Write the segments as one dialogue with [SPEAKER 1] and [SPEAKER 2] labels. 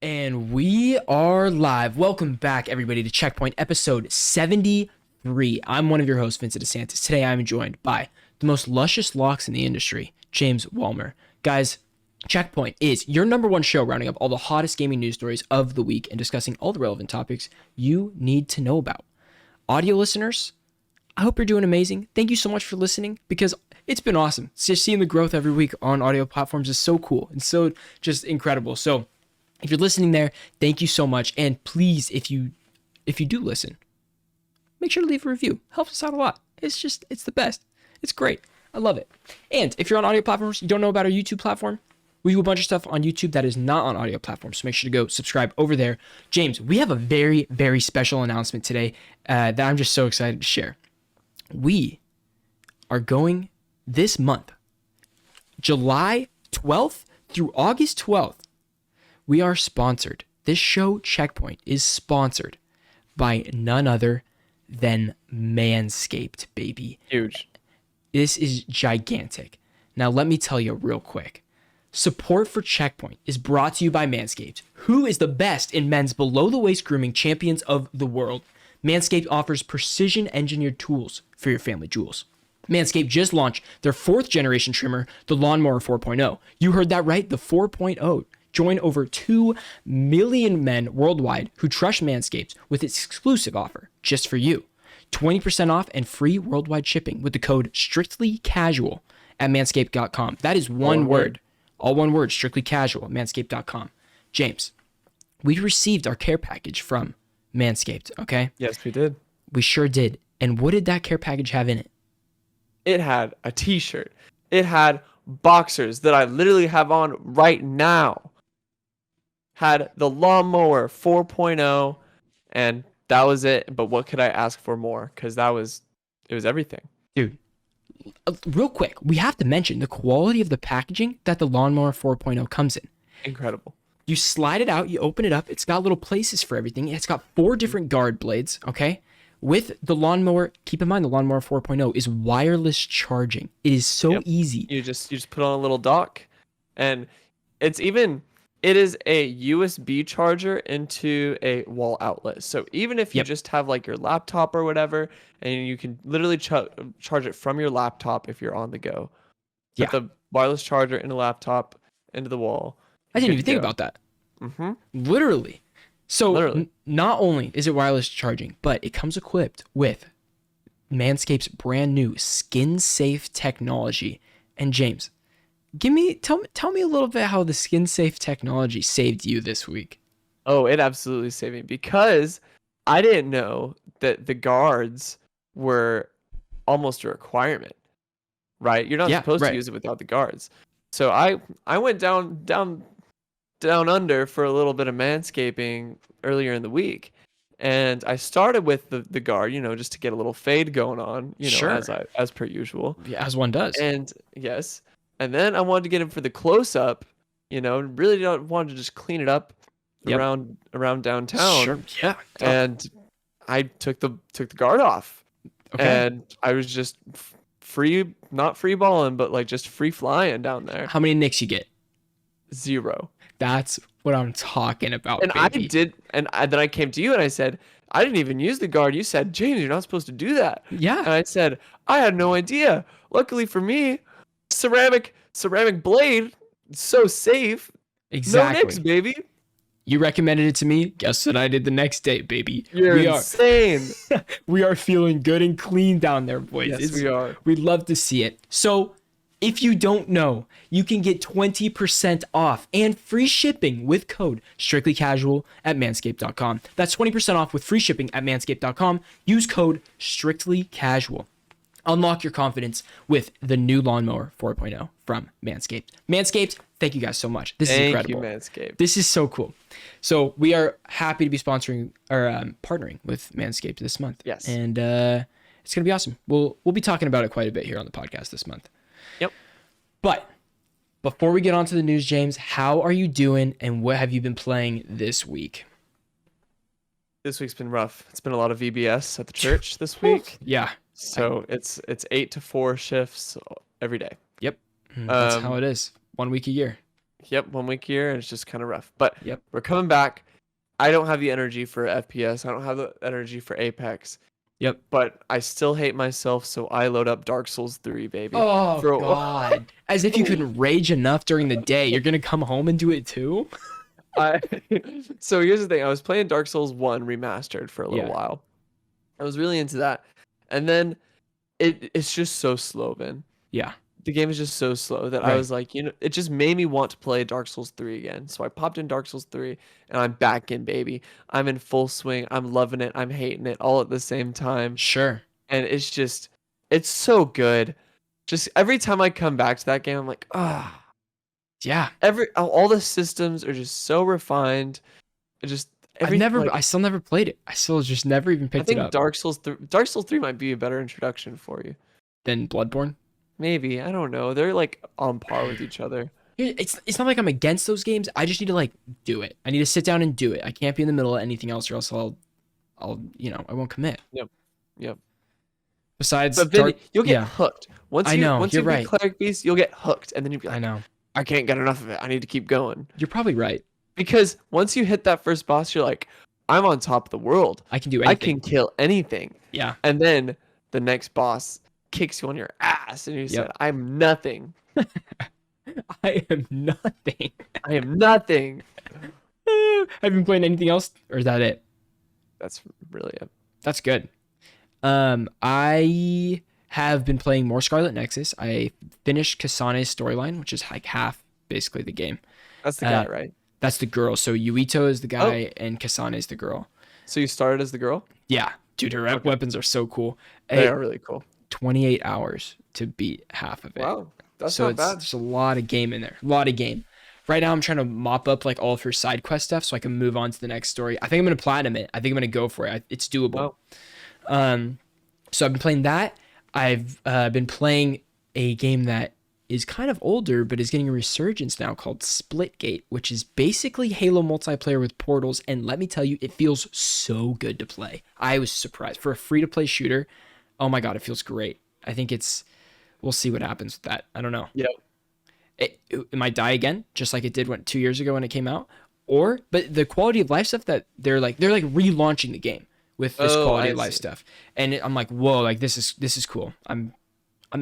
[SPEAKER 1] And we are live. Welcome back, everybody, to Checkpoint episode 73. I'm one of your hosts, Vincent DeSantis. Today, I'm joined by the most luscious locks in the industry, James Walmer. Guys, Checkpoint is your number one show rounding up all the hottest gaming news stories of the week and discussing all the relevant topics you need to know about. Audio listeners, I hope you're doing amazing. Thank you so much for listening because it's been awesome. Just seeing the growth every week on audio platforms is so cool and so just incredible. So if you're listening there, thank you so much. And please, if you do listen, make sure to leave a review. Helps us out a lot. It's the best. It's great. I love it. And if you're on audio platforms, you don't know about our YouTube platform, we do a bunch of stuff on YouTube that is not on audio platforms. So make sure to go subscribe over there. James, we have a very, very special announcement today that I'm just so excited to share. We are going this month, July 12th through August 12th. We are sponsored. This show, Checkpoint, is sponsored by none other than Manscaped, baby.
[SPEAKER 2] Huge.
[SPEAKER 1] This is gigantic. Now, let me tell you real quick. Support for Checkpoint is brought to you by Manscaped, who is the best in men's below-the-waist grooming champions of the world. Manscaped offers precision-engineered tools for your family jewels. Manscaped just launched their 4th generation trimmer, the Lawnmower 4.0. You heard that right, the 4.0. Join over 2 million men worldwide who trust Manscaped with its exclusive offer just for you. 20% off and free worldwide shipping with the code STRICTLYCASUAL at manscaped.com. That is one word. All one word, strictly casual at manscaped.com. James, we received our care package from Manscaped, okay?
[SPEAKER 2] Yes, we did.
[SPEAKER 1] We sure did. And what did that care package have in it?
[SPEAKER 2] It had a t-shirt. It had boxers that I literally have on right now. Had the Lawnmower 4.0, and that was it. But what could I ask for more? Because it was everything.
[SPEAKER 1] Dude, real quick, we have to mention the quality of the packaging that the Lawnmower 4.0 comes in.
[SPEAKER 2] Incredible.
[SPEAKER 1] You slide it out, you open it up, it's got little places for everything. It's got 4 different guard blades, okay? With the Lawnmower, keep in mind the Lawnmower 4.0 is wireless charging. It is so easy.
[SPEAKER 2] You just put on a little dock, and it is a USB charger into a wall outlet. So even if you just have like your laptop or whatever, and you can literally charge it from your laptop if you're on the go. Put the wireless charger in a laptop into the wall.
[SPEAKER 1] I didn't even think about that.
[SPEAKER 2] Mm-hmm.
[SPEAKER 1] Literally. So not only is it wireless charging, but it comes equipped with Manscaped's brand new skin safe technology. And James, tell me a little bit how the skin safe technology saved you this week.
[SPEAKER 2] Oh, it absolutely saved me because I didn't know that the guards were almost a requirement, right? You're not supposed to use it without the guards. So I went down under for a little bit of manscaping earlier in the week. And I started with the guard, just to get a little fade going on, as per usual.
[SPEAKER 1] Yeah, as one does.
[SPEAKER 2] And yes. And then I wanted to get him for the close up, really wanted to just clean it up around downtown.
[SPEAKER 1] Sure. Yeah.
[SPEAKER 2] And I took the guard off. Okay. And I was just not free balling, but like just free flying down there.
[SPEAKER 1] How many nicks you get?
[SPEAKER 2] 0.
[SPEAKER 1] That's what I'm talking about,
[SPEAKER 2] and
[SPEAKER 1] baby.
[SPEAKER 2] Then I came to you and I said, I didn't even use the guard. You said, James, you're not supposed to do that.
[SPEAKER 1] Yeah.
[SPEAKER 2] And I said, I had no idea. Luckily for me, ceramic blade, so safe.
[SPEAKER 1] Exactly.
[SPEAKER 2] No nicks, baby.
[SPEAKER 1] You recommended it to me. Guess what I did the next day, baby?
[SPEAKER 2] You're insane.
[SPEAKER 1] We are feeling good and clean down there, boys.
[SPEAKER 2] Yes, we are.
[SPEAKER 1] We'd love to see it. So if you don't know, you can get 20% off and free shipping with code STRICTLYCASUAL at manscaped.com. That's 20% off with free shipping at manscaped.com. Use code STRICTLYCASUAL. Unlock your confidence with the new Lawnmower 4.0 from Manscaped. Manscaped, thank you guys so much. This is incredible.
[SPEAKER 2] Thank you, Manscaped.
[SPEAKER 1] This is so cool. So we are happy to be sponsoring or partnering with Manscaped this month.
[SPEAKER 2] Yes.
[SPEAKER 1] And it's going to be awesome. We'll be talking about it quite a bit here on the podcast this month.
[SPEAKER 2] Yep.
[SPEAKER 1] But before we get on to the news, James, how are you doing and what have you been playing this week?
[SPEAKER 2] This week's been rough. It's been a lot of VBS at the church this week.
[SPEAKER 1] Yeah.
[SPEAKER 2] So it's 8 to 4 shifts every day.
[SPEAKER 1] Yep. That's how it is. 1 week a year.
[SPEAKER 2] Yep, 1 week here, and it's just kind of rough. But
[SPEAKER 1] Yep.
[SPEAKER 2] we're coming back. I don't have the energy for FPS. I don't have the energy for Apex.
[SPEAKER 1] Yep.
[SPEAKER 2] But I still hate myself, so I load up Dark Souls 3, baby.
[SPEAKER 1] Oh God! As if you couldn't rage enough during the day, you're gonna come home and do it too?
[SPEAKER 2] I so here's the thing. I was playing Dark Souls 1 remastered for a little
[SPEAKER 1] Yeah.
[SPEAKER 2] while. I was really into that. And then it's just so slow, man.
[SPEAKER 1] Yeah.
[SPEAKER 2] The game is just so slow that I
[SPEAKER 1] Right.
[SPEAKER 2] was like, it just made me want to play Dark Souls 3 again. So I popped in Dark Souls 3 and I'm back in, baby. I'm in full swing. I'm loving it. I'm hating it all at the same time.
[SPEAKER 1] Sure.
[SPEAKER 2] And it's so good. Just every time I come back to that game, I'm like,
[SPEAKER 1] Yeah.
[SPEAKER 2] All the systems are just so refined. It just
[SPEAKER 1] I still never played it. I still just never even
[SPEAKER 2] I
[SPEAKER 1] picked it
[SPEAKER 2] think
[SPEAKER 1] up.
[SPEAKER 2] Dark Souls 3 might be a better introduction for you.
[SPEAKER 1] Than Bloodborne.
[SPEAKER 2] Maybe, I don't know. They're like on par with each other.
[SPEAKER 1] It's not like I'm against those games. I just need to like do it. I need to sit down and do it. I can't be in the middle of anything else, or else I'll I won't commit.
[SPEAKER 2] Yep.
[SPEAKER 1] Besides,
[SPEAKER 2] But then you'll get hooked. Once you
[SPEAKER 1] you're
[SPEAKER 2] beat
[SPEAKER 1] right.
[SPEAKER 2] Cleric Beast, you'll get hooked, and then you'll be like,
[SPEAKER 1] I know.
[SPEAKER 2] I can't get enough of it. I need to keep going.
[SPEAKER 1] You're probably right.
[SPEAKER 2] Because once you hit that first boss, you're like, I'm on top of the world.
[SPEAKER 1] I can do anything.
[SPEAKER 2] I can kill anything.
[SPEAKER 1] Yeah.
[SPEAKER 2] And then the next boss kicks you on your ass, and you said, I'm nothing.
[SPEAKER 1] I am nothing.
[SPEAKER 2] I am nothing.
[SPEAKER 1] Have you been playing anything else, or is that it?
[SPEAKER 2] That's really it.
[SPEAKER 1] That's good. I have been playing more Scarlet Nexus. I finished Kasane's storyline, which is like half basically the game.
[SPEAKER 2] That's the guy, right?
[SPEAKER 1] That's the girl. So Yuito is the guy and Kasane is the girl.
[SPEAKER 2] So you started as the girl?
[SPEAKER 1] Yeah. Dude, her weapons are so cool.
[SPEAKER 2] They are really cool.
[SPEAKER 1] 28 hours to beat half of it.
[SPEAKER 2] Wow. That's not bad.
[SPEAKER 1] There's a lot of game in there. A lot of game. Right now I'm trying to mop up like all of her side quest stuff so I can move on to the next story. I think I'm going to platinum it. I think I'm going to go for it. It's doable.
[SPEAKER 2] Oh.
[SPEAKER 1] So I've been playing that. I've been playing a game that is kind of older, but is getting a resurgence now called Splitgate, which is basically Halo multiplayer with portals. And let me tell you, it feels so good to play. I was surprised. For a free-to-play shooter, oh my God, it feels great. I think we'll see what happens with that. I don't know.
[SPEAKER 2] Yep.
[SPEAKER 1] It might die again, just like it did 2 years ago when it came out. But the quality of life stuff that they're relaunching the game with this quality of life stuff. And I'm like, whoa, like this is cool. I'm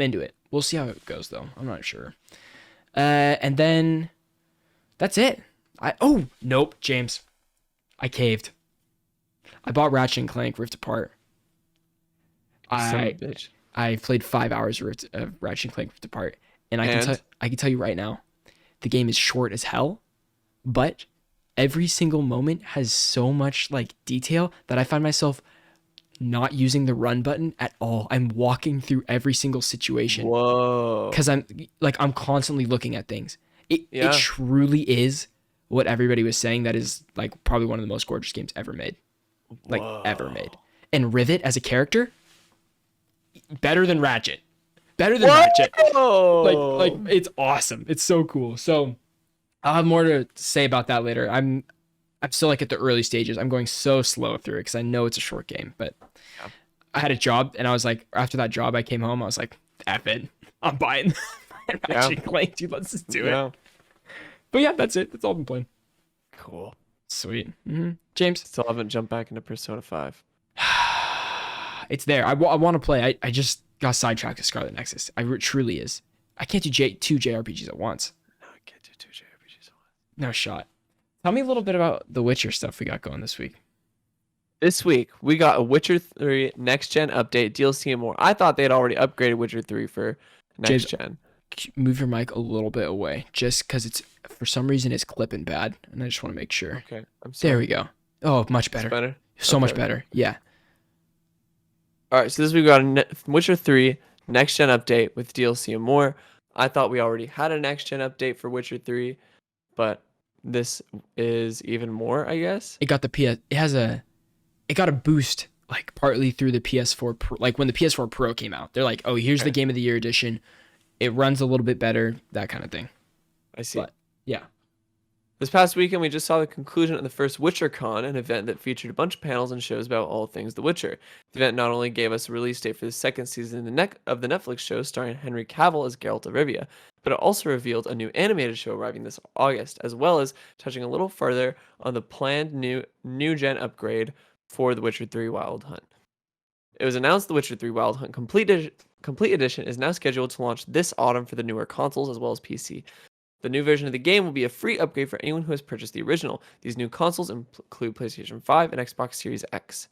[SPEAKER 1] into it. We'll see how it goes though. I'm not sure. And then that's it. Nope, James. I caved. I bought Ratchet and Clank Rift Apart. I played 5 hours of Ratchet and Clank Rift Apart, and I can tell you right now, the game is short as hell, but every single moment has so much like detail that I find myself not using the run button at all. I'm walking through every single situation.
[SPEAKER 2] Whoa.
[SPEAKER 1] Because I'm constantly looking at things. It truly is what everybody was saying. That is like probably one of the most gorgeous games ever made. Like ever made. And Rivet as a character, better than Ratchet. Better than Ratchet. Like it's awesome. It's so cool. So I'll have more to say about that later. I'm still like at the early stages. I'm going so slow through it because I know it's a short game. But I had a job, and I was like, after that job, I came home. I was like, F it, I'm buying Ratchet and Clank, dude. Let's just do it. But yeah, that's it. That's all I've been playing.
[SPEAKER 2] Cool.
[SPEAKER 1] Sweet. James,
[SPEAKER 2] still haven't jumped back into Persona 5.
[SPEAKER 1] It's there. I want to play. I just got sidetracked with Scarlet Nexus. It truly is. I can't do 2 JRPGs at once.
[SPEAKER 2] No, I can't do 2 JRPGs at once.
[SPEAKER 1] No shot. Tell me a little bit about the Witcher stuff we got going this week.
[SPEAKER 2] This week, we got a Witcher 3 next gen update, DLC and more. I thought they had already upgraded Witcher 3 for next gen.
[SPEAKER 1] Move your mic a little bit away, just because for some reason it's clipping bad, and I just want to make sure.
[SPEAKER 2] Okay, I'm sorry.
[SPEAKER 1] There we go. Oh, much better.
[SPEAKER 2] It's better?
[SPEAKER 1] So much better. Yeah.
[SPEAKER 2] All right, so this week we got a Witcher 3 next gen update with DLC and more. I thought we already had a next gen update for Witcher 3, but this is even more, I guess.
[SPEAKER 1] It got it got a boost like partly through the PS4 Pro, like when the PS4 Pro came out. They're like, "Oh, here's the Game of the Year edition. It runs a little bit better, that kind of thing."
[SPEAKER 2] I see.
[SPEAKER 1] But, yeah.
[SPEAKER 2] This past weekend, we just saw the conclusion of the first WitcherCon, an event that featured a bunch of panels and shows about all things The Witcher. The event not only gave us a release date for the second season of the Netflix show starring Henry Cavill as Geralt of Rivia, but it also revealed a new animated show arriving this August, as well as touching a little further on the planned new-gen upgrade for The Witcher 3 Wild Hunt. It was announced The Witcher 3 Wild Hunt Complete Edition is now scheduled to launch this autumn for the newer consoles as well as PC. The new version of the game will be a free upgrade for anyone who has purchased the original. These new consoles include PlayStation 5 and Xbox Series X.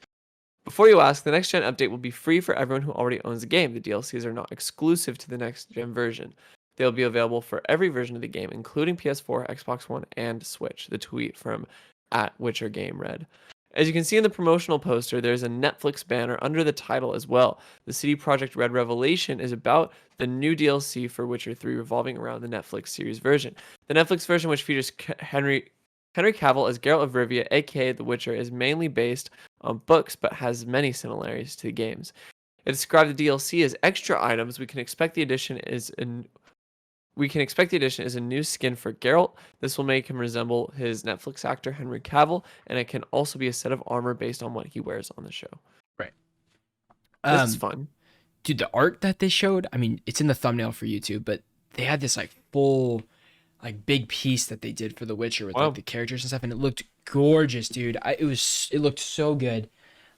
[SPEAKER 2] Before you ask, the next gen update will be free for everyone who already owns the game. The DLCs are not exclusive to the next gen version. They'll be available for every version of the game, including PS4, Xbox One, and Switch. The tweet from @WitcherGameRed. As you can see in the promotional poster, there's a Netflix banner under the title as well. The CD Projekt Red Revelation is about the new DLC for Witcher 3 revolving around the Netflix series version. The Netflix version, which features Henry Cavill as Geralt of Rivia, aka The Witcher, is mainly based on books but has many similarities to the games. It described the DLC as extra items. We can expect the addition is a new skin for Geralt. This will make him resemble his Netflix actor Henry Cavill, and it can also be a set of armor based on what he wears on the show.
[SPEAKER 1] Right.
[SPEAKER 2] This is fun.
[SPEAKER 1] Dude, the art that they showed, I mean, it's in the thumbnail for YouTube, but they had this like full, like big piece that they did for The Witcher with like the characters and stuff, and it looked gorgeous, dude. It looked so good.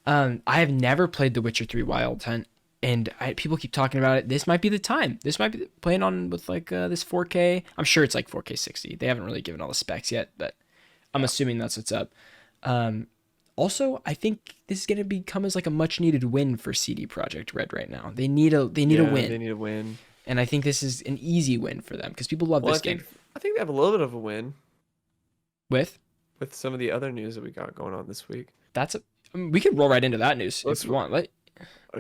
[SPEAKER 1] I have never played The Witcher 3 Wild Hunt. And people keep talking about it. This might be the time. This might be playing on with like this 4K. I'm sure it's like 4K 60. They haven't really given all the specs yet, but I'm assuming that's what's up. Also, I think this is going to become as like a much needed win for CD Projekt Red right now. They need a win.
[SPEAKER 2] They need a win.
[SPEAKER 1] And I think this is an easy win for them because people love this game.
[SPEAKER 2] I think they have a little bit of a win
[SPEAKER 1] with
[SPEAKER 2] some of the other news that we got going on this week.
[SPEAKER 1] We could roll right into that news if you want.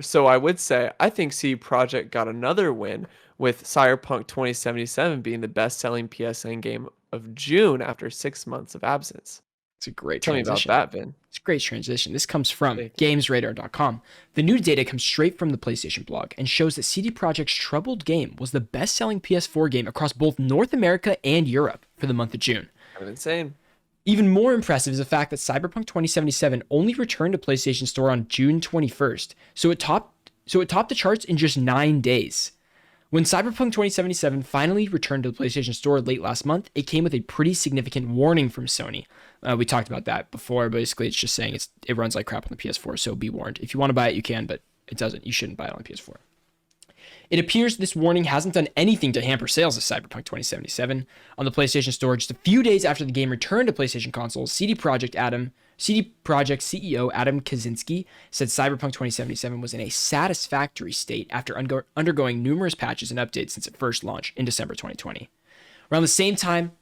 [SPEAKER 2] So I would say I think CD Projekt got another win with Cyberpunk 2077 being the best-selling PSN game of June after 6 months of absence.
[SPEAKER 1] It's a great
[SPEAKER 2] transition. Tell me about that, Vin.
[SPEAKER 1] It's a great transition. This comes from GamesRadar.com. The new data comes straight from the PlayStation blog and shows that CD Projekt's troubled game was the best-selling PS4 game across both North America and Europe for the month of June.
[SPEAKER 2] Kind of insane.
[SPEAKER 1] Even more impressive is the fact that Cyberpunk 2077 only returned to PlayStation Store on June 21st, so it topped the charts in just 9 days. When Cyberpunk 2077 finally returned to the PlayStation Store late last month, it came with a pretty significant warning from Sony. We talked about that before. Basically, it's just saying it runs like crap on the PS4, so be warned. If you want to buy it, you can, but it doesn't. You shouldn't buy it on the PS4. It appears this warning hasn't done anything to hamper sales of Cyberpunk 2077. On the PlayStation Store, just a few days after the game returned to PlayStation consoles, CD Projekt CEO Adam Kaczynski said Cyberpunk 2077 was in a satisfactory state after undergoing numerous patches and updates since it first launched in December 2020. Around the same time,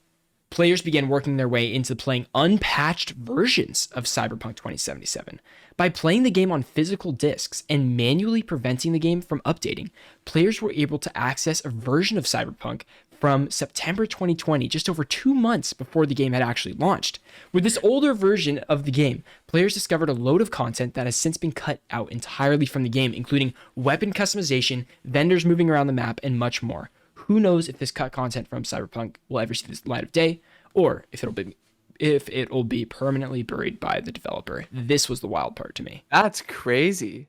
[SPEAKER 1] players began working their way into playing unpatched versions of Cyberpunk 2077. By playing the game on physical discs and manually preventing the game from updating, players were able to access a version of Cyberpunk from September 2020, just over 2 months before the game had actually launched. With this older version of the game, players discovered a load of content that has since been cut out entirely from the game, including weapon customization, vendors moving around the map, and much more. Who knows if this cut content from Cyberpunk will ever see the light of day, or if it'll be permanently buried by the developer. This was the wild part to me.
[SPEAKER 2] That's crazy.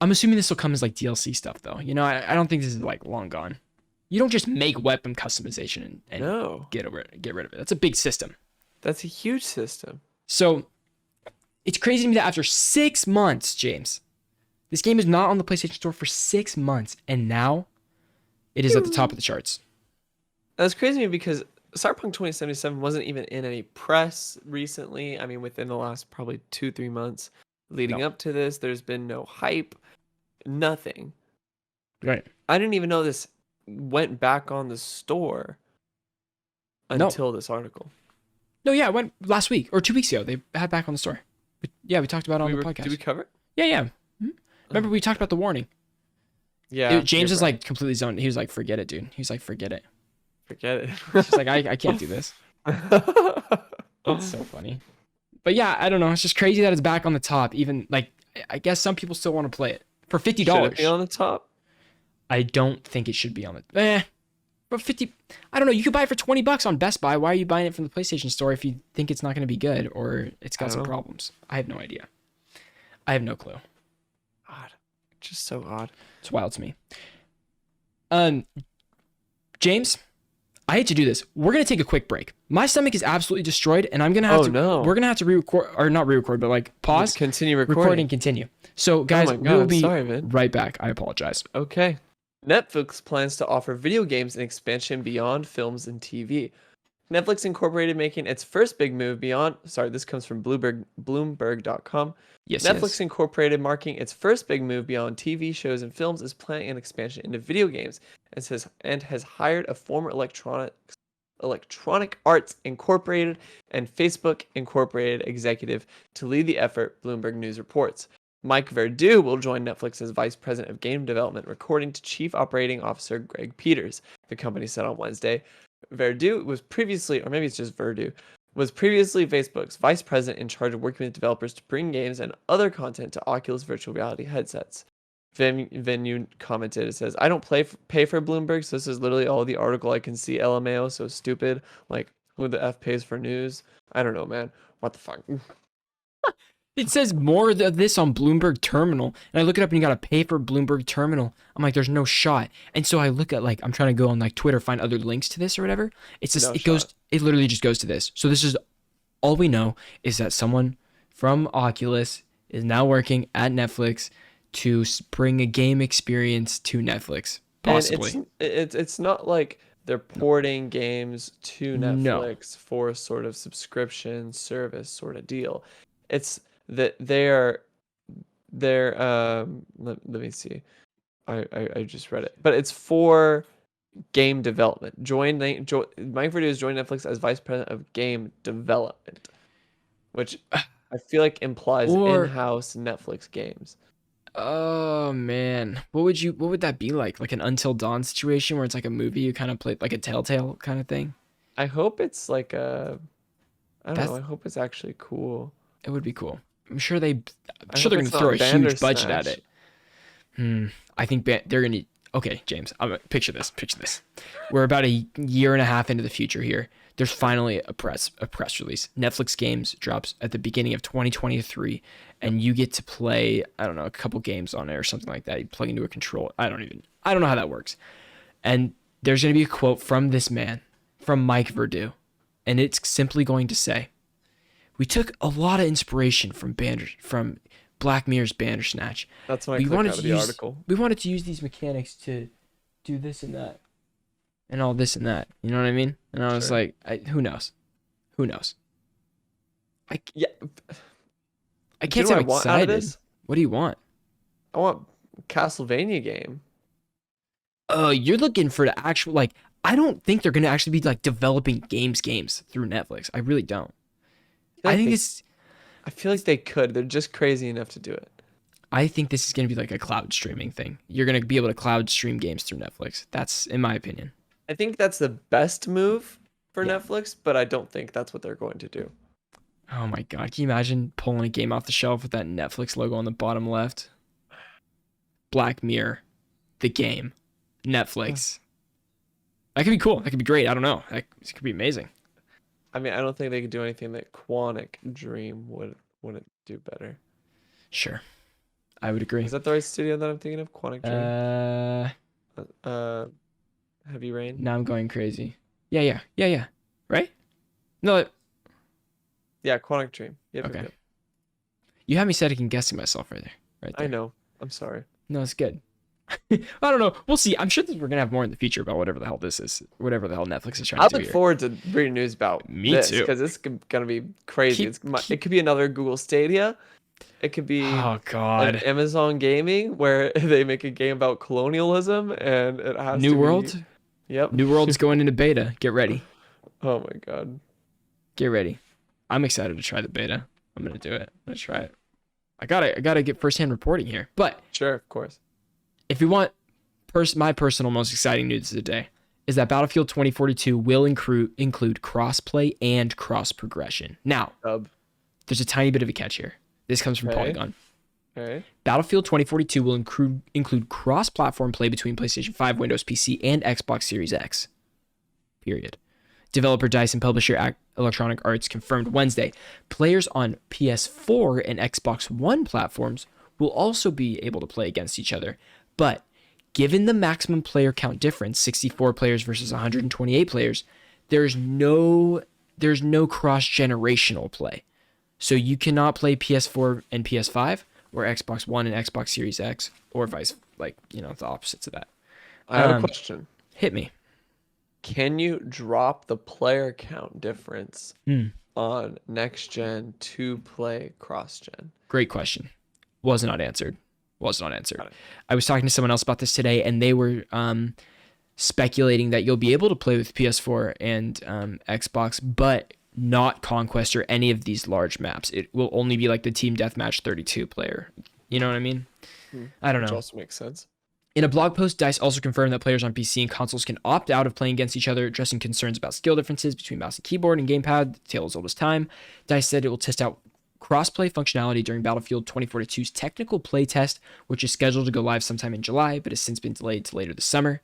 [SPEAKER 1] I'm assuming this will come as like DLC stuff though. You know, I don't think this is like long gone. You don't just make weapon customization and get rid of it. That's a big system.
[SPEAKER 2] That's a huge system.
[SPEAKER 1] So it's crazy to me that after 6 months, James, this game is not on the PlayStation Store for 6 months, and now it is at the top of the charts.
[SPEAKER 2] That's crazy to me because Cyberpunk 2077 wasn't even in any press recently. I mean, within the last probably 2-3 months leading up to this, there's been no hype, nothing.
[SPEAKER 1] Right.
[SPEAKER 2] I didn't even know this went back on the store until this article.
[SPEAKER 1] No, yeah, it went last week or 2 weeks ago. They had back on the store. We talked about it on the podcast.
[SPEAKER 2] Did we cover it?
[SPEAKER 1] Yeah. Mm-hmm. Remember, we talked about the warning.
[SPEAKER 2] Yeah.
[SPEAKER 1] James is like completely zoned. He was like, forget it, dude. He's like, forget it.
[SPEAKER 2] Forget it.
[SPEAKER 1] She's like, I can't do this. It's so funny. But yeah, I don't know. It's just crazy that it's back on the top. Even like, I guess some people still want to play it for $50.
[SPEAKER 2] Should it be on the top?
[SPEAKER 1] I don't think it should be on the. But 50, I don't know. You could buy it for $20 on Best Buy. Why are you buying it from the PlayStation Store if you think it's not going to be good or it's got some problems? I have no idea. I have no clue.
[SPEAKER 2] Odd. Just so odd.
[SPEAKER 1] It's wild to me. James, I hate to do this. We're going to take a quick break. My stomach is absolutely destroyed, and I'm going to have we're going to have to re-record, or not re-record, but like pause.
[SPEAKER 2] Continue recording.
[SPEAKER 1] Record and continue. So, guys, we'll be right back. I apologize.
[SPEAKER 2] Okay. Netflix plans to offer video games an expansion beyond films and TV. Netflix Incorporated making its first big move beyond. Sorry, this comes from Bloomberg.com.
[SPEAKER 1] Yes.
[SPEAKER 2] Netflix Incorporated marking its first big move beyond TV shows and films is planning an expansion into video games and has hired a former Electronic Arts Incorporated and Facebook Incorporated executive to lead the effort, Bloomberg News reports. Mike Verdu will join Netflix as vice president of game development, according to chief operating officer Greg Peters, the company said on Wednesday. Verdu was previously, or maybe it's just Verdu, was previously Facebook's vice president in charge of working with developers to bring games and other content to Oculus virtual reality headsets. Venue commented, it says, I don't pay for Bloomberg, so this is literally all the article I can see. LMAO, so stupid. Like, who the F pays for news? I don't know, man. What the fuck?
[SPEAKER 1] It says more of this on Bloomberg Terminal, and I look it up and you gotta pay for Bloomberg Terminal. I'm like, there's no shot. And so I look at, like, I'm trying to go on like Twitter, find other links to this or whatever. It's just, it literally just goes to this. So this is all we know is that someone from Oculus is now working at Netflix to bring a game experience to Netflix, possibly.
[SPEAKER 2] And it's not like they're porting games to Netflix for a sort of subscription service sort of deal. It's that they're let me see. I just read it. But it's for game development. Mike Verdu is joining Netflix as vice president of game development, which I feel like implies in-house Netflix games.
[SPEAKER 1] Oh man, what would that be like? Like an Until Dawn situation where it's like a movie you kind of play, like a Telltale kind of thing?
[SPEAKER 2] I hope it's like I don't know. I hope it's actually cool.
[SPEAKER 1] It would be cool. I'm sure they're going to throw a huge budget at it. I think they're going to. Okay, James, picture this. We're about a year and a half into the future here. There's finally a press release. Netflix games drops at the beginning of 2023, and you get to play, I don't know, a couple games on it or something like that. You plug into a controller. I don't know how that works. And there's going to be a quote from this man, from Mike Verdu, and it's simply going to say, we took a lot of inspiration from Black Mirror's Bandersnatch.
[SPEAKER 2] That's when I clicked out of the article.
[SPEAKER 1] We wanted to use these mechanics to do this and that, and all this and that. You know what I mean? And I was like, who knows? I can't say I'm excited. What do you want?
[SPEAKER 2] I want Castlevania game.
[SPEAKER 1] Oh, you're looking for the actual, like, I don't think they're going to actually be like developing games through Netflix. I really don't. I feel like
[SPEAKER 2] they could. They're just crazy enough to do it.
[SPEAKER 1] I think this is going to be like a cloud streaming thing. You're going to be able to cloud stream games through Netflix. That's, in my opinion.
[SPEAKER 2] I think that's the best move for Netflix, but I don't think that's what they're going to do.
[SPEAKER 1] Oh my God. Can you imagine pulling a game off the shelf with that Netflix logo on the bottom left? Black Mirror, the game, Netflix. That could be cool. That could be great. I don't know. It could be amazing.
[SPEAKER 2] I mean, I don't think they could do anything that Quantic Dream wouldn't do better.
[SPEAKER 1] Sure. I would agree.
[SPEAKER 2] Is that the right studio that I'm thinking of? Quantic Dream? Heavy Rain?
[SPEAKER 1] Now I'm going crazy. Yeah. Right? No.
[SPEAKER 2] Yeah, Quantic Dream. Yep,
[SPEAKER 1] okay.
[SPEAKER 2] Yep.
[SPEAKER 1] You had me second guessing myself right there.
[SPEAKER 2] I know. I'm sorry.
[SPEAKER 1] No, it's good. I don't know. We'll see. I'm sure that we're gonna have more in the future about whatever the hell this is, whatever the hell Netflix is trying to do.
[SPEAKER 2] I look forward to reading news about this because it's gonna be crazy. It could be another Google Stadia. It could be
[SPEAKER 1] an
[SPEAKER 2] Amazon Gaming where they make a game about colonialism and it has
[SPEAKER 1] New World.
[SPEAKER 2] Yep.
[SPEAKER 1] New World's going into beta. Get ready.
[SPEAKER 2] Oh my God.
[SPEAKER 1] Get ready. I'm excited to try the beta. I'm gonna do it. I'm gonna try it. I gotta get firsthand reporting here. But
[SPEAKER 2] sure, of course.
[SPEAKER 1] If we want my personal most exciting news of the day is that Battlefield 2042 will include cross-play and cross-progression. Now, there's a tiny bit of a catch here. This comes from Polygon.
[SPEAKER 2] Okay.
[SPEAKER 1] Battlefield 2042 will include cross-platform play between PlayStation 5, Windows PC, and Xbox Series X. period. Developer DICE and publisher Electronic Arts confirmed Wednesday players on PS4 and Xbox One platforms will also be able to play against each other. But given the maximum player count difference, 64 players versus 128 players, there's no cross-generational play. So you cannot play PS4 and PS5 or Xbox One and Xbox Series X or vice, the opposites of that.
[SPEAKER 2] I have a question.
[SPEAKER 1] Hit me.
[SPEAKER 2] Can you drop the player count difference on next gen to play cross gen?
[SPEAKER 1] Great question. Was not answered. I was talking to someone else about this today, and they were speculating that you'll be able to play with PS4 and Xbox, but not Conquest or any of these large maps. It will only be like the Team Deathmatch 32 player. You know what I mean? I don't know.
[SPEAKER 2] Which also makes sense.
[SPEAKER 1] In a blog post, DICE also confirmed that players on PC and consoles can opt out of playing against each other, addressing concerns about skill differences between mouse and keyboard and gamepad, the tale as old as time. DICE said it will test out cross-play functionality during Battlefield 2042's technical play test, which is scheduled to go live sometime in July, but has since been delayed to later this summer.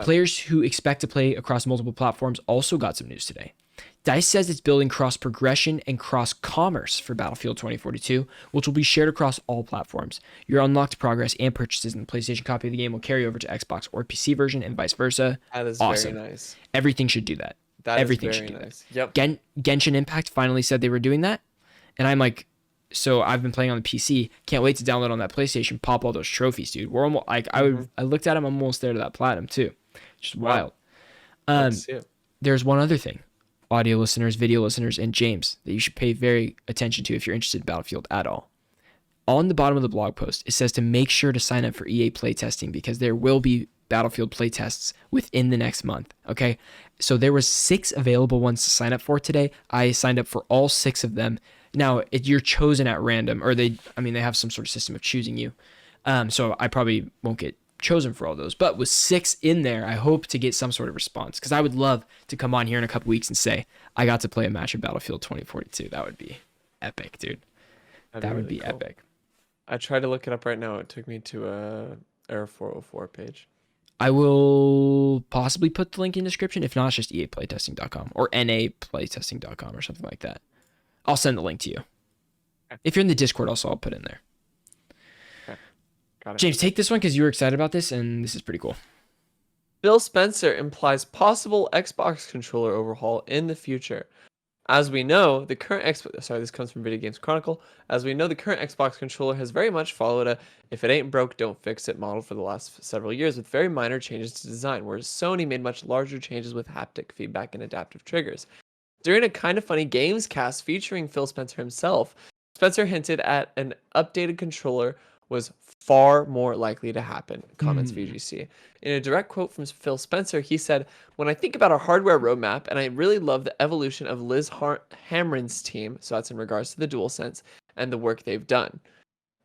[SPEAKER 1] Players who expect to play across multiple platforms also got some news today. DICE says it's building cross-progression and cross-commerce for Battlefield 2042, which will be shared across all platforms. Your unlocked progress and purchases in the PlayStation copy of the game will carry over to Xbox or PC version and vice versa.
[SPEAKER 2] That is
[SPEAKER 1] awesome.
[SPEAKER 2] Very nice.
[SPEAKER 1] Everything should do that. Everything should do
[SPEAKER 2] nice.
[SPEAKER 1] That.
[SPEAKER 2] Yep.
[SPEAKER 1] Genshin Impact finally said they were doing that. And I'm like, so I've been playing on the PC. Can't wait to download on that PlayStation, pop all those trophies, dude. We're almost I looked at them, I'm almost there to that platinum too. Just wild. There's one other thing, audio listeners, video listeners, and James, that you should pay very attention to if you're interested in Battlefield at all. On the bottom of the blog post, it says to make sure to sign up for EA playtesting because there will be Battlefield playtests within the next month. Okay, so there was 6 available ones to sign up for today. I signed up for all 6 of them. Now you're chosen at random, or they have some sort of system of choosing you. So I probably won't get chosen for all those, but with 6 in there, I hope to get some sort of response, because I would love to come on here in a couple weeks and say I got to play a match of Battlefield 2042. That would be epic, dude. That would be cool. Epic.
[SPEAKER 2] I tried to look it up right now. It took me to a Air 404 page.
[SPEAKER 1] I will possibly put the link in the description. If not, it's just eaplaytesting.com or naplaytesting.com or something like that. I'll send the link to you. Okay. If you're in the Discord also, I'll put it in there.
[SPEAKER 2] Okay. Got it.
[SPEAKER 1] James, take this one because you were excited about this, and this is pretty cool.
[SPEAKER 2] Phil Spencer implies possible Xbox controller overhaul in the future. As we know, the current this comes from Video Games Chronicle. As we know, the current Xbox controller has very much followed a "if it ain't broke, don't fix it" model for the last several years, with very minor changes to design, whereas Sony made much larger changes with haptic feedback and adaptive triggers. During a Kind of Funny Games cast featuring Phil Spencer himself, Spencer hinted at an updated controller was far more likely to happen, comments VGC. In a direct quote from Phil Spencer, he said, "When I think about our hardware roadmap, and I really love the evolution of Liz Hamren's team," so that's in regards to the DualSense, "and the work they've done.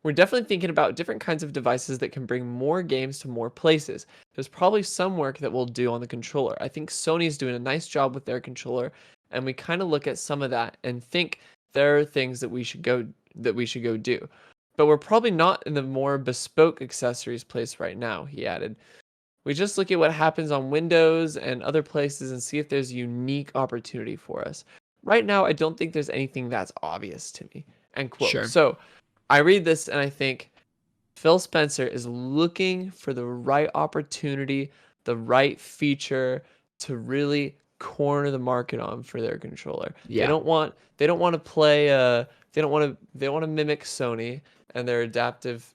[SPEAKER 2] We're definitely thinking about different kinds of devices that can bring more games to more places. There's probably some work that we'll do on the controller. I think Sony's doing a nice job with their controller, and we kind of look at some of that and think there are things that we should go do. But we're probably not in the more bespoke accessories place right now," he added. "We just look at what happens on Windows and other places and see if there's a unique opportunity for us. Right now, I don't think there's anything that's obvious to me." End quote.
[SPEAKER 1] Sure.
[SPEAKER 2] So I read this and I think Phil Spencer is looking for the right opportunity, the right feature to really corner the market on for their controller.
[SPEAKER 1] Yeah.
[SPEAKER 2] They don't want to play they want to mimic Sony and their adaptive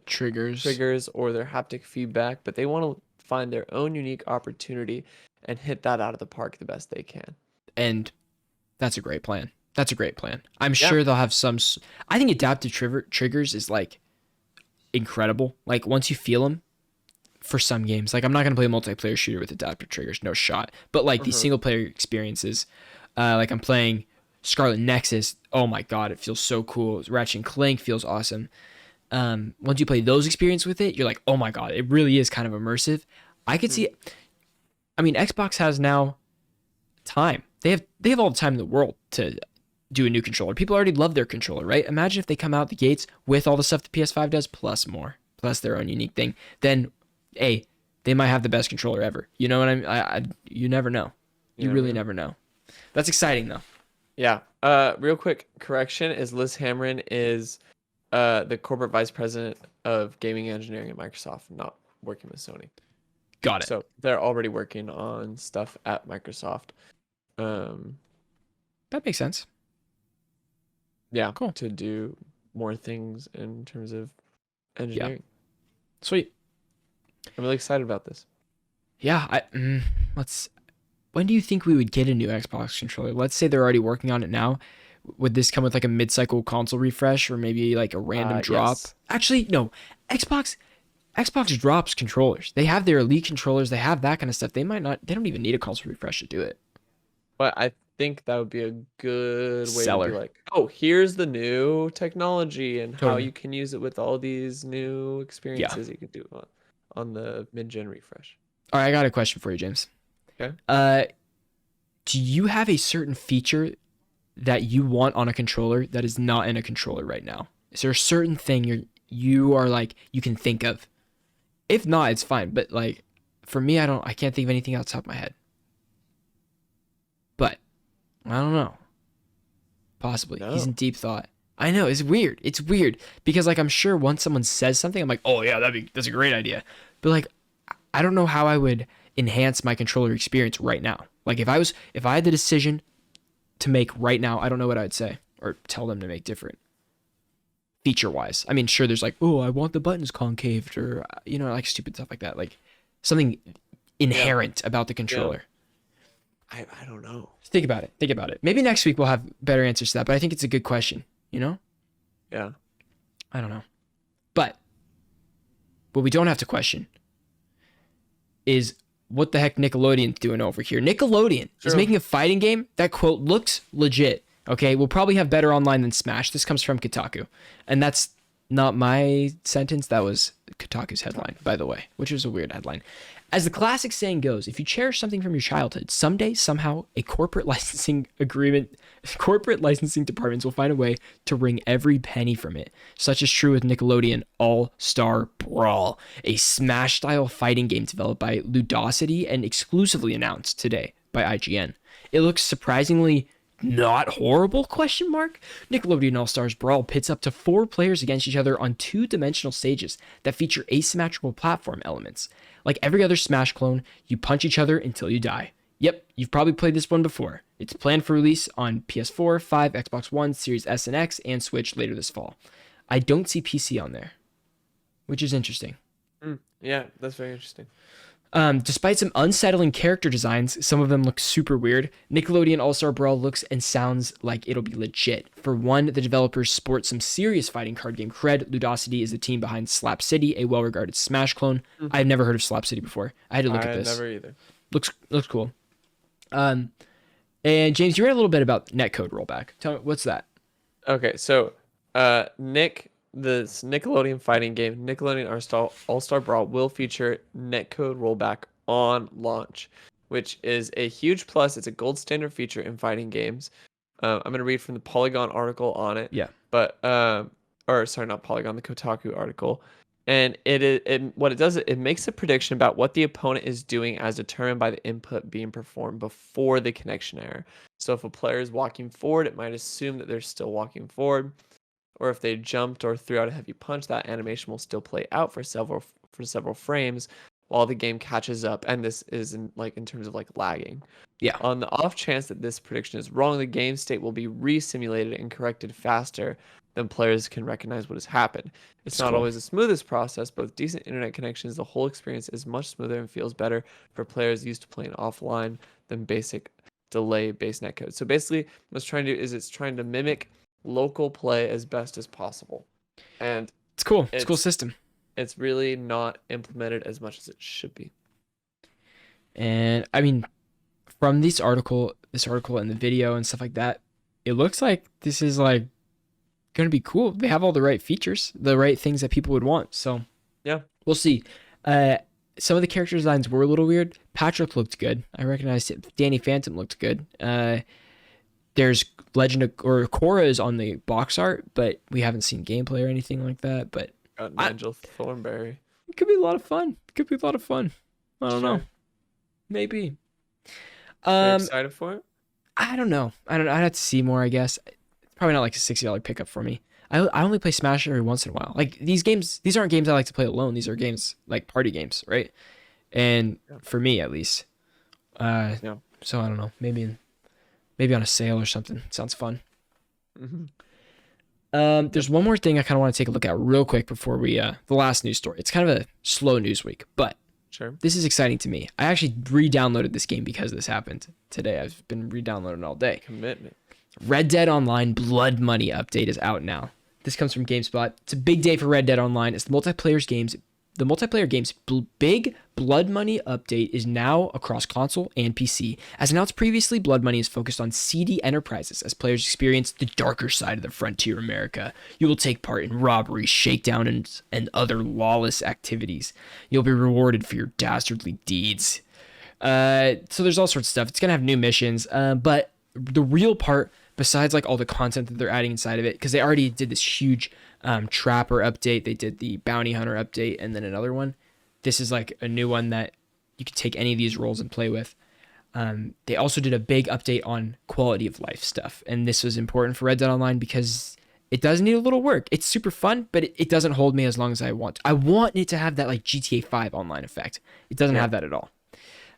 [SPEAKER 2] triggers or their haptic feedback, but they want to find their own unique opportunity and hit that out of the park the best they can.
[SPEAKER 1] And that's a great plan. I'm sure they'll have some. I think adaptive triggers is like incredible. Like once you feel them for some games, like I'm not going to play a multiplayer shooter with adaptive triggers, no shot. But like these single player experiences, like I'm playing Scarlet Nexus. Oh my God, it feels so cool. Ratchet and Clank feels awesome. Once you play those experiences with it, you're like, oh my God, it really is kind of immersive. I could see it. I mean, Xbox has now time. They have all the time in the world to do a new controller. People already love their controller, right? Imagine if they come out the gates with all the stuff the PS5 does, plus more, plus their own unique thing. Then, they might have the best controller ever. You know what you never know. You really never know. That's exciting though.
[SPEAKER 2] Yeah. Real quick correction is Liz Hamrin is the corporate vice president of gaming engineering at Microsoft, not working with Sony.
[SPEAKER 1] Got it.
[SPEAKER 2] So they're already working on stuff at Microsoft.
[SPEAKER 1] That makes sense.
[SPEAKER 2] Yeah.
[SPEAKER 1] Cool.
[SPEAKER 2] To do more things in terms of engineering.
[SPEAKER 1] Yeah. Sweet.
[SPEAKER 2] I'm really excited about this.
[SPEAKER 1] Yeah. When do you think we would get a new Xbox controller? Let's say they're already working on it now. Would this come with like a mid-cycle console refresh or maybe like a random drop?
[SPEAKER 2] Yes.
[SPEAKER 1] Actually, no. Xbox drops controllers. They have their Elite controllers. They have that kind of stuff. They don't even need a console refresh to do it.
[SPEAKER 2] But I think that would be a good way
[SPEAKER 1] Seller.
[SPEAKER 2] to be like, oh, here's the new technology and
[SPEAKER 1] Totally.
[SPEAKER 2] how you can use it with all these new experiences you can do on the mid-gen refresh.
[SPEAKER 1] All right, I got a question for you, James.
[SPEAKER 2] Okay.
[SPEAKER 1] Do you have a certain feature that you want on a controller that is not in a controller right now? Is there a certain thing you are like you can think of? If not, it's fine. But like for me, I can't think of anything off the top of my head. But I don't know. Possibly.
[SPEAKER 2] No.
[SPEAKER 1] He's in deep thought. I know, it's weird. It's weird. Because like I'm sure once someone says something, I'm like, oh yeah, that's a great idea. But like I don't know how I would enhance my controller experience right now. Like if I had the decision to make right now, I don't know what I'd say or tell them to make different feature wise. I mean, sure, there's like, oh, I want the buttons concaved or, like stupid stuff like that. Like something inherent about the controller.
[SPEAKER 2] I don't know.
[SPEAKER 1] Think about it. Maybe next week we'll have better answers to that, but I think it's a good question,
[SPEAKER 2] Yeah.
[SPEAKER 1] I don't know. But what we don't have to question is what the heck Nickelodeon's doing over here. Nickelodeon is making a fighting game that, quote, looks legit. Okay, we'll probably have better online than Smash. This comes from Kotaku. And that's not my sentence. That was Kotaku's headline, by the way, which is a weird headline. As the classic saying goes, if you cherish something from your childhood, someday, somehow, a corporate licensing departments will find a way to wring every penny from it. Such is true with Nickelodeon All-Star Brawl, a Smash-style fighting game developed by Ludosity and exclusively announced today by IGN. It looks surprisingly not horrible, ? Nickelodeon All-Stars Brawl pits up to 4 players against each other on 2-dimensional stages that feature asymmetrical platform elements. Like every other Smash clone, you punch each other until you die. Yep, you've probably played this one before. It's planned for release on PS4, 5, Xbox One, Series S and X, and Switch later this fall. I don't see PC on there, which is interesting.
[SPEAKER 2] Yeah, that's very interesting.
[SPEAKER 1] Despite some unsettling character designs, some of them look super weird, Nickelodeon All-Star Brawl looks and sounds like it'll be legit. For one, the developers sport some serious fighting card game cred. Ludosity is the team behind Slap City, a well-regarded Smash clone. I've never heard of Slap City before. I had to look at this.
[SPEAKER 2] Never either.
[SPEAKER 1] Looks cool. And James, you read a little bit about netcode rollback. Tell me, what's that?
[SPEAKER 2] Okay, so this Nickelodeon fighting game, Nickelodeon All-Star Brawl, will feature netcode rollback on launch, which is a huge plus. It's a gold standard feature in fighting games. I'm going to read from the Polygon article on it.
[SPEAKER 1] Yeah.
[SPEAKER 2] But, sorry, not Polygon, the Kotaku article. And what it does, it makes a prediction about what the opponent is doing as determined by the input being performed before the connection error. So if a player is walking forward, it might assume that they're still walking forward. Or if they jumped or threw out a heavy punch, that animation will still play out for several frames while the game catches up. And this is in terms of lagging.
[SPEAKER 1] Yeah.
[SPEAKER 2] On the off chance that this prediction is wrong, the game state will be re-simulated and corrected faster than players can recognize what has happened. It's not always the smoothest process, but with decent internet connections, the whole experience is much smoother and feels better for players used to playing offline than basic delay-based netcode. So basically, what it's trying to mimic local play as best as possible, and
[SPEAKER 1] it's cool. It's a cool system.
[SPEAKER 2] It's really not implemented as much as it should be.
[SPEAKER 1] And I mean, from this article and the video and stuff like that, it looks like this is gonna be cool. They have all the right features, the right things that people would want. So
[SPEAKER 2] yeah,
[SPEAKER 1] we'll see. Some of the character designs were a little weird. Patrick looked good. I recognized it. Danny Phantom looked good. There's Legend of Korra is on the box art, but we haven't seen gameplay or anything like that. But
[SPEAKER 2] Nigel Thornberry.
[SPEAKER 1] It could be a lot of fun. I don't know.
[SPEAKER 2] Sure.
[SPEAKER 1] Maybe.
[SPEAKER 2] Are you
[SPEAKER 1] Um,
[SPEAKER 2] excited for it?
[SPEAKER 1] I don't know. I don't. I'd have to see more. I guess it's probably not like a $60 pickup for me. I only play Smash every once in a while. Like these games, these aren't games I like to play alone. These are games like party games, right? And
[SPEAKER 2] Yeah.
[SPEAKER 1] for me at least. Uh,
[SPEAKER 2] Yeah.
[SPEAKER 1] so I don't know. Maybe on a sale or something. Sounds fun.
[SPEAKER 2] Hmm. Yep.
[SPEAKER 1] There's one more thing I kind of want to take a look at real quick before we the last news story. It's kind of a slow news week, but
[SPEAKER 2] Sure.
[SPEAKER 1] this is exciting to me. I actually re-downloaded this game because this happened today. I've been re-downloading all day.
[SPEAKER 2] Commitment.
[SPEAKER 1] Red Dead Online Blood Money update is out now. This comes from GameSpot. It's a big day for Red Dead Online. It's the multiplayer game's big Blood Money update is now across console and PC. As announced previously, Blood Money is focused on seedy enterprises as players experience the darker side of the frontier America. You will take part in robbery, shakedown, and other lawless activities. You'll be rewarded for your dastardly deeds. So there's all sorts of stuff. It's going to have new missions, but the real part, besides like all the content that they're adding inside of it, because they already did this huge trapper update, they did the bounty hunter update, and then another one. This is like a new one that you could take any of these roles and play with. They also did a big update on quality of life stuff, and this was important for Red Dead Online because it does need a little work. It's super fun, but it doesn't hold me as long as I want. I want it to have that like GTA 5 online effect. It doesn't have that at all.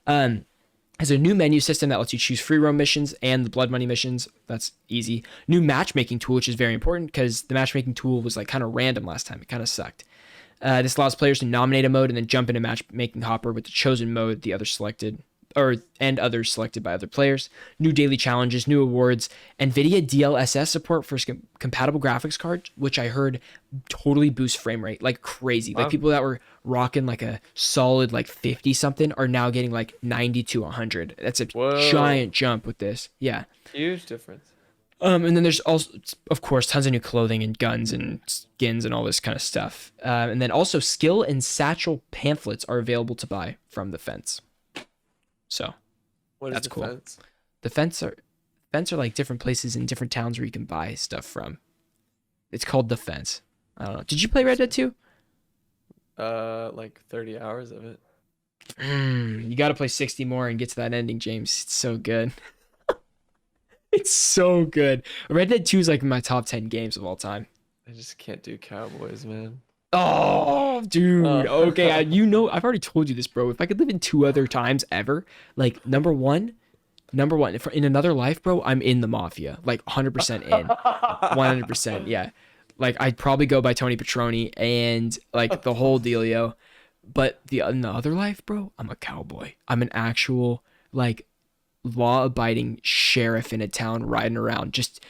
[SPEAKER 1] Has a new menu system that lets you choose free roam missions and the blood money missions. That's easy. New matchmaking tool, which is very important because the matchmaking tool was like kind of random last time. It kind of sucked. This allows players to nominate a mode and then jump into matchmaking hopper with the chosen mode the other selected and others selected by other players. New daily challenges, new awards, NVIDIA DLSS support for compatible graphics cards, which I heard totally boosts frame rate like crazy. Like people that were rocking like a solid like 50 something are now getting like 90 to 100. That's a giant jump with this. Yeah.
[SPEAKER 2] Huge difference.
[SPEAKER 1] And then there's also, of course, tons of new clothing and guns and skins and all this kind of stuff. And then also skill and satchel pamphlets are available to buy from the fence. So that's cool.
[SPEAKER 2] Fence?
[SPEAKER 1] The fence are like different places in different towns where you can buy stuff from. It's called the fence. I don't know. Did you play Red Dead 2?
[SPEAKER 2] Like 30 hours of it.
[SPEAKER 1] You got to play 60 more and get to that ending, James. It's so good. It's so good. Red Dead 2 is like my top 10 games of all time.
[SPEAKER 2] I just can't do cowboys, man.
[SPEAKER 1] Oh, dude. Okay, I've already told you this, bro. If I could live in two other times ever, like number one, if in another life, bro, I'm in the mafia, like 100% in, 100%. Yeah, like I'd probably go by Tony Petroni and like the whole dealio. But in the other life, bro, I'm a cowboy. I'm an actual like law-abiding sheriff in a town, riding around, just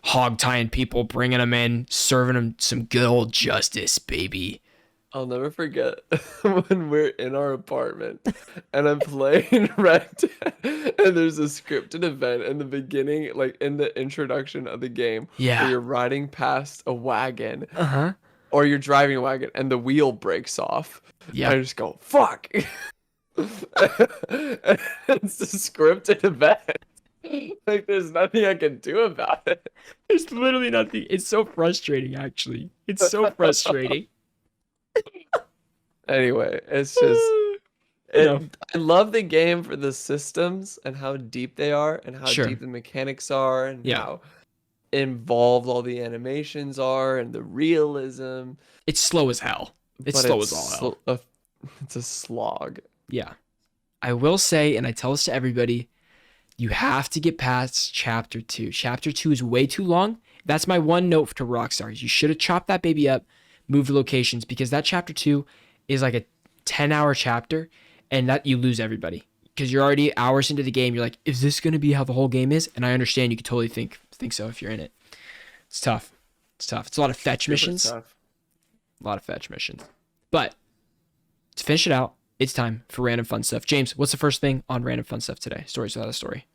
[SPEAKER 1] hog tying people, bringing them in, serving them some good old justice, baby.
[SPEAKER 2] I'll never forget when we're in our apartment and I'm playing Red Dead and there's a scripted event in the beginning, like in the introduction of the game, where you're riding past a wagon, or you're driving a wagon and the wheel breaks off. Yeah, I just go fuck. It's a scripted event. Like there's nothing I can do about it.
[SPEAKER 1] There's literally nothing. It's so frustrating, actually. It's so frustrating.
[SPEAKER 2] Anyway, it's just I love the game for the systems and how deep they are and how deep the mechanics are and how involved all the animations are and the realism.
[SPEAKER 1] It's slow as hell. It's slow as all hell.
[SPEAKER 2] It's a slog.
[SPEAKER 1] Yeah. I will say, and I tell this to everybody, you have to get past chapter 2. Chapter 2 is way too long. That's my one note to Rockstar. You should have chopped that baby up, moved locations, because that chapter 2 is like a 10-hour chapter, and that you lose everybody. Because you're already hours into the game. You're like, is this going to be how the whole game is? And I understand you could totally think so if you're in it. It's tough. It's a lot of fetch missions. A lot of fetch missions. But to finish it out, it's time for random fun stuff. James, what's the first thing on random fun stuff today? Stories without a story.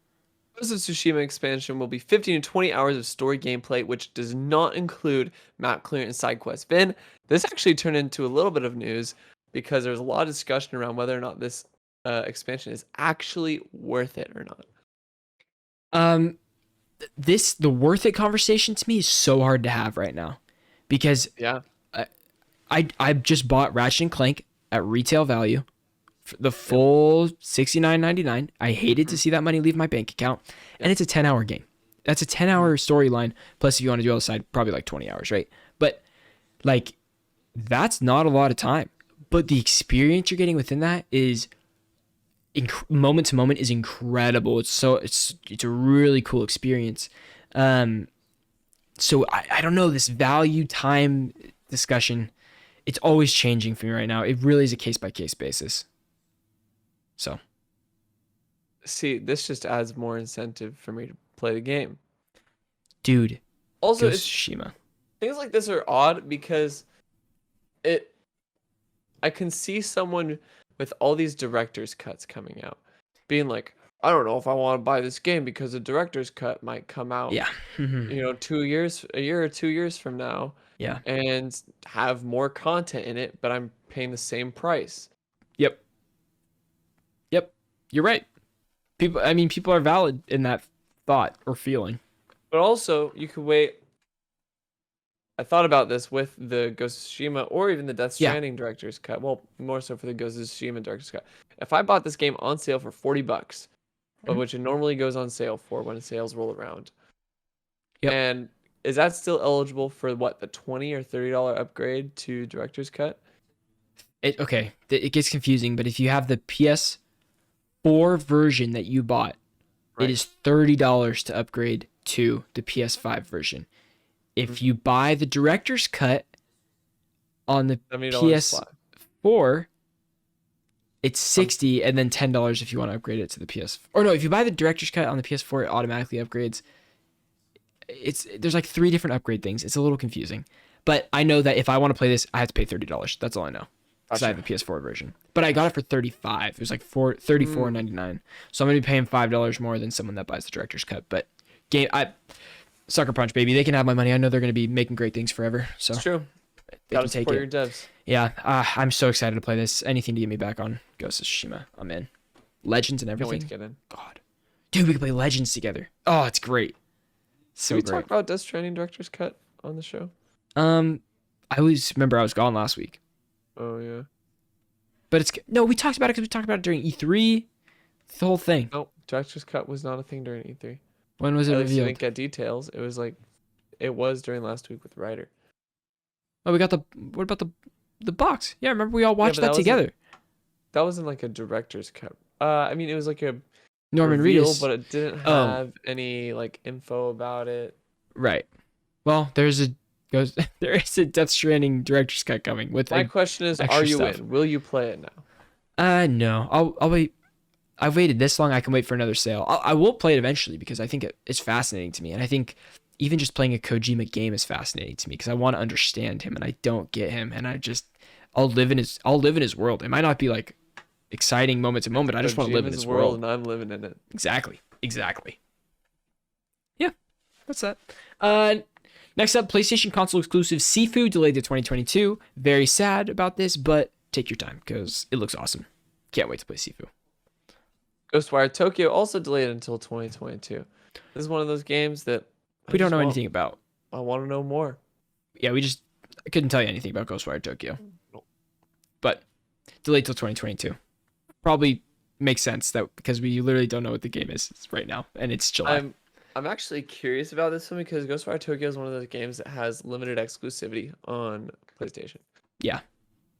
[SPEAKER 2] Ghost of Tsushima expansion will be 15 to 20 hours of story gameplay, which does not include map clear and side quests. Vin, this actually turned into a little bit of news because there's a lot of discussion around whether or not this expansion is actually worth it or
[SPEAKER 1] not. The worth it conversation to me is so hard to have right now because I just bought Ratchet and Clank at retail value The full $69.99. I hated to see that money leave my bank account, and it's a 10-hour game. That's a 10-hour storyline. Plus, if you want to do all the side, probably like 20 hours, right? But like, that's not a lot of time. But the experience you're getting within that is moment to moment is incredible. It's a really cool experience. So I don't know, this value time discussion, it's always changing for me right now. It really is a case by case basis. So
[SPEAKER 2] see, this just adds more incentive for me to play the game.
[SPEAKER 1] Dude,
[SPEAKER 2] also
[SPEAKER 1] it's Tsushima.
[SPEAKER 2] Things like this are odd because I can see someone with all these director's cuts coming out being like, I don't know if I want to buy this game because the director's cut might come out,
[SPEAKER 1] yeah,
[SPEAKER 2] a year or 2 years from now,
[SPEAKER 1] yeah,
[SPEAKER 2] and have more content in it, but I'm paying the same price.
[SPEAKER 1] Yep, you're right. People are valid in that thought or feeling.
[SPEAKER 2] But also, you could wait. I thought about this with the Ghost of Tsushima or even the Death Stranding director's cut. Well, more so for the Ghost of Tsushima director's cut. If I bought this game on sale for $40, but which it normally goes on sale for when sales roll around.
[SPEAKER 1] Yep.
[SPEAKER 2] And is that still eligible for what, the $20 or $30 upgrade to director's cut?
[SPEAKER 1] It gets confusing, but if you have the PS4 version that you bought, it is $30 to upgrade to the PS5 version. If you buy the director's cut on the PS4, it's $60 and then $10 if you want to upgrade it to the PS. Or no, if you buy the director's cut on the PS4, it automatically upgrades. There's like 3 different upgrade things. It's a little confusing, but I know that if I want to play this, I have to pay $30. That's all I know. Because I have the PS4 version, but I got it for $35. It was like $34.99. So I'm gonna be paying $5 more than someone that buys the director's cut. But Sucker Punch, baby, they can have my money. I know they're gonna be making great things forever. So
[SPEAKER 2] it's true. Gotta support your devs.
[SPEAKER 1] Yeah, I'm so excited to play this. Anything to get me back on Ghost of Tsushima, I'm in. Legends and everything.
[SPEAKER 2] Can't wait to get in.
[SPEAKER 1] God, dude, we can play Legends together. Oh, it's great. So
[SPEAKER 2] Did we talk about Death Stranding director's cut on the show?
[SPEAKER 1] I always remember I was gone last week.
[SPEAKER 2] Oh yeah.
[SPEAKER 1] But we talked about it because we talked about it during E3. The whole thing.
[SPEAKER 2] No, director's cut was not a thing during E3.
[SPEAKER 1] When was it revealed?
[SPEAKER 2] You didn't get details. It was during last week with Ryder.
[SPEAKER 1] Oh, what about the box? Yeah, remember we all watched that together.
[SPEAKER 2] That wasn't like a director's cut. It was like a
[SPEAKER 1] Norman Reedus,
[SPEAKER 2] but it didn't have any like info about it.
[SPEAKER 1] Right. Well, there is a Death Stranding director's cut coming with.
[SPEAKER 2] My question is, are you in? Will you play it now?
[SPEAKER 1] No. I'll wait. I've waited this long. I can wait for another sale. I will play it eventually because I think it's fascinating to me, and I think even just playing a Kojima game is fascinating to me because I want to understand him, and I don't get him, and I'll live in his world. It might not be like exciting moment to moment. I just want to live in his world,
[SPEAKER 2] and I'm living in it.
[SPEAKER 1] Exactly. Yeah, that's that. Next up, PlayStation console exclusive Sifu delayed to 2022. Very sad about this, but take your time because it looks awesome. Can't wait to play Sifu.
[SPEAKER 2] Ghostwire Tokyo also delayed until 2022. This is one of those games that
[SPEAKER 1] we don't know anything about.
[SPEAKER 2] I want to know more.
[SPEAKER 1] Yeah, I couldn't tell you anything about Ghostwire Tokyo. Nope. But delayed till 2022. Probably makes sense that because we literally don't know what the game is right now, and it's July.
[SPEAKER 2] I'm actually curious about this one because Ghostwire Tokyo is one of those games that has limited exclusivity on PlayStation.
[SPEAKER 1] Yeah.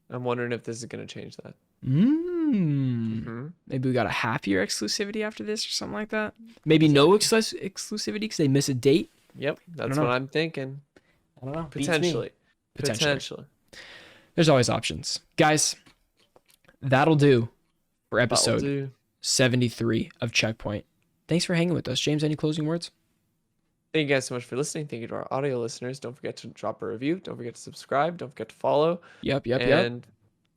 [SPEAKER 2] I'm wondering if this is going to change that.
[SPEAKER 1] Maybe we got a half-year exclusivity after this or something like that. Maybe no exclusivity because they miss a date.
[SPEAKER 2] Yep, that's what I'm thinking.
[SPEAKER 1] I don't know.
[SPEAKER 2] Potentially.
[SPEAKER 1] There's always options. Guys, that'll do for episode 73 of Checkpoint. Thanks for hanging with us. James, any closing words?
[SPEAKER 2] Thank you guys so much for listening. Thank you to our audio listeners. Don't forget to drop a review. Don't forget to subscribe. Don't forget to follow.
[SPEAKER 1] Yep.
[SPEAKER 2] And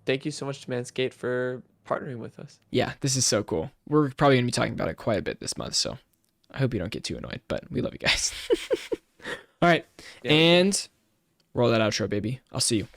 [SPEAKER 2] thank you so much to Manscaped for partnering with us.
[SPEAKER 1] Yeah, this is so cool. We're probably going to be talking about it quite a bit this month, so I hope you don't get too annoyed, but we love you guys. All right. Yeah. And roll that outro, baby. I'll see you.